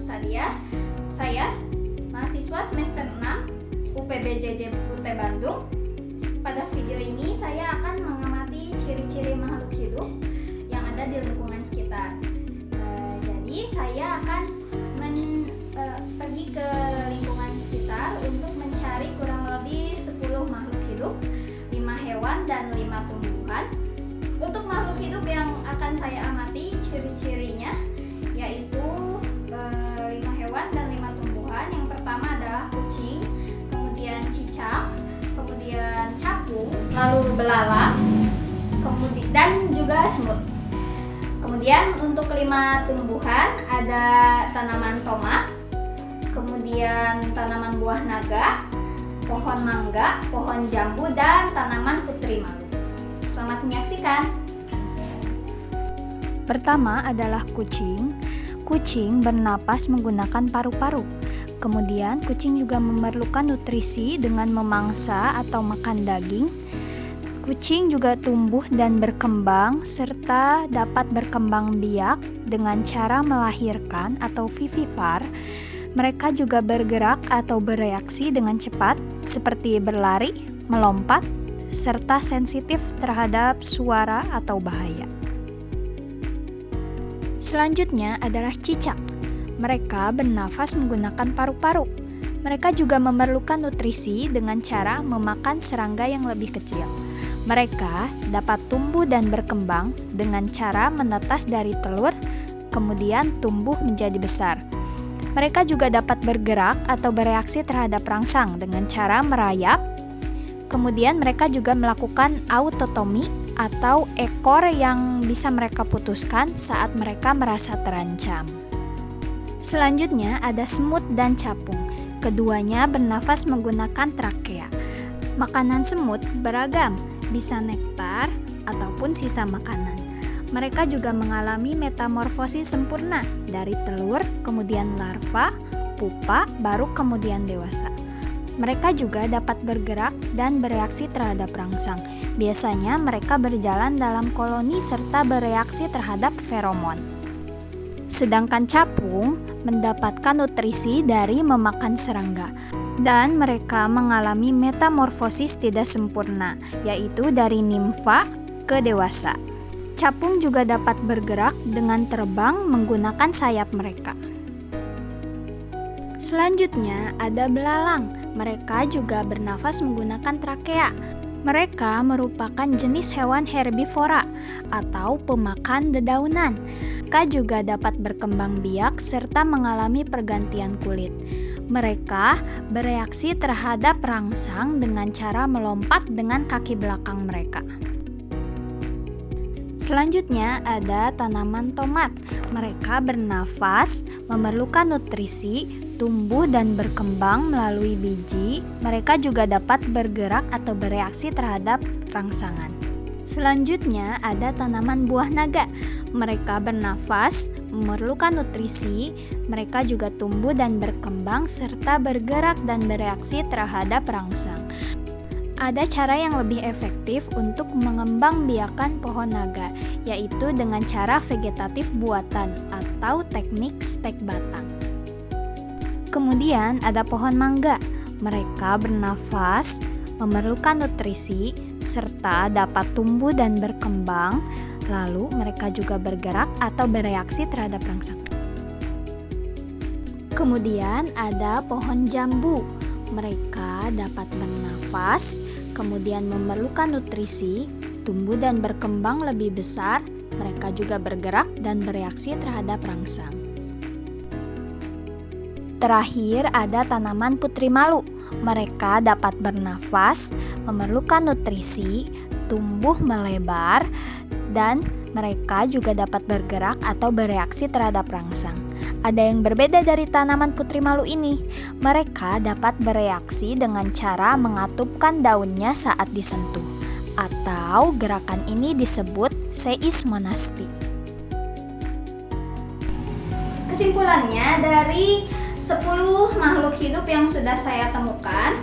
Sadia. Saya mahasiswa semester 6 UPBJJ UT Bandung. Pada video ini saya akan mengamati ciri-ciri makhluk hidup yang ada di lingkungan sekitar. Jadi saya akan pergi ke lingkungan sekitar untuk mencari kurang lebih 10 makhluk hidup, 5 hewan dan 5 tumbuhan. Untuk makhluk hidup yang akan saya amati ciri-cirinya yaitu 5 hewan dan 5 tumbuhan. Yang pertama adalah kucing, kemudian cicak, kemudian capung, lalu belalang, kemudian dan juga semut. Kemudian untuk 5 tumbuhan ada tanaman tomat, kemudian tanaman buah naga, pohon mangga, pohon jambu, dan tanaman putri malu. Selamat menyaksikan. Pertama adalah kucing. Kucing bernapas menggunakan paru-paru. Kemudian kucing juga memerlukan nutrisi dengan memangsa atau makan daging. Kucing juga tumbuh dan berkembang serta dapat berkembang biak dengan cara melahirkan atau vivipar. Mereka juga bergerak atau bereaksi dengan cepat seperti berlari, melompat, serta sensitif terhadap suara atau bahaya. Selanjutnya adalah cicak. Mereka bernafas menggunakan paru-paru. Mereka juga memerlukan nutrisi dengan cara memakan serangga yang lebih kecil. Mereka dapat tumbuh dan berkembang dengan cara menetas dari telur, kemudian tumbuh menjadi besar. Mereka juga dapat bergerak atau bereaksi terhadap rangsang dengan cara merayap. Kemudian mereka juga melakukan autotomi atau ekor yang bisa mereka putuskan saat mereka merasa terancam. Selanjutnya ada semut dan capung. Keduanya bernafas menggunakan trakea. Makanan semut beragam, bisa nektar ataupun sisa makanan. Mereka juga mengalami metamorfosis sempurna dari telur, kemudian larva, pupa, baru kemudian dewasa. Mereka juga dapat bergerak dan bereaksi terhadap rangsang. Biasanya mereka berjalan dalam koloni serta bereaksi terhadap feromon. Sedangkan capung mendapatkan nutrisi dari memakan serangga. Dan mereka mengalami metamorfosis tidak sempurna, yaitu dari nimfa ke dewasa. Capung juga dapat bergerak dengan terbang menggunakan sayap mereka. Selanjutnya ada belalang. Mereka juga bernafas menggunakan trakea. Mereka merupakan jenis hewan herbivora atau pemakan dedaunan. Mereka juga dapat berkembang biak serta mengalami pergantian kulit. Mereka bereaksi terhadap rangsang dengan cara melompat dengan kaki belakang mereka. Selanjutnya ada tanaman tomat. Mereka bernafas, memerlukan nutrisi, tumbuh dan berkembang melalui biji. Mereka juga dapat bergerak atau bereaksi terhadap rangsangan. Selanjutnya ada tanaman buah naga. Mereka bernafas, memerlukan nutrisi. Mereka juga tumbuh dan berkembang serta bergerak dan bereaksi terhadap rangsang. Ada cara yang lebih efektif untuk mengembangbiakan pohon naga, yaitu dengan cara vegetatif buatan atau teknik stek batang. Kemudian ada pohon mangga. Mereka bernafas, memerlukan nutrisi, serta dapat tumbuh dan berkembang, lalu mereka juga bergerak atau bereaksi terhadap rangsang. Kemudian ada pohon jambu. Mereka dapat bernafas, kemudian memerlukan nutrisi, tumbuh dan berkembang lebih besar. Mereka juga bergerak dan bereaksi terhadap rangsang. Terakhir ada tanaman putri malu. Mereka dapat bernafas, memerlukan nutrisi, tumbuh melebar, dan mereka juga dapat bergerak atau bereaksi terhadap rangsang. Ada yang berbeda dari tanaman putri malu ini. Mereka dapat bereaksi dengan cara mengatupkan daunnya saat disentuh, atau gerakan ini disebut seismonasti. Kesimpulannya, dari 10 makhluk hidup yang sudah saya temukan,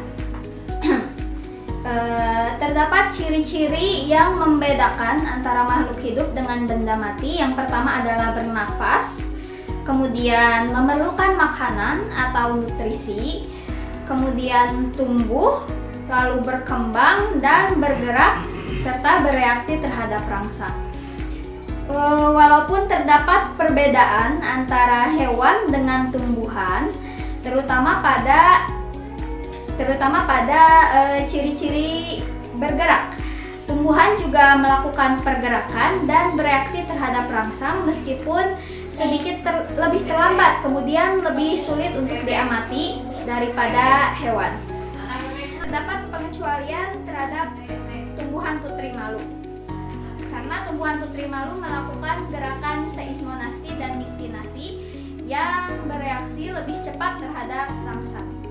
terdapat ciri-ciri yang membedakan antara makhluk hidup dengan benda mati. Yang pertama adalah bernafas, kemudian memerlukan makanan atau nutrisi, kemudian tumbuh, lalu berkembang dan bergerak, serta bereaksi terhadap rangsang. Walaupun terdapat perbedaan antara hewan dengan tumbuhan, terutama pada ciri-ciri bergerak. Tumbuhan juga melakukan pergerakan dan bereaksi terhadap rangsang meskipun sedikit lebih terlambat, kemudian lebih sulit untuk diamati daripada hewan. Terdapat pengecualian terhadap tumbuhan putri malu. Karena tumbuhan putri malu melakukan gerakan seismonasti dan niktinasi yang bereaksi lebih cepat terhadap rangsang.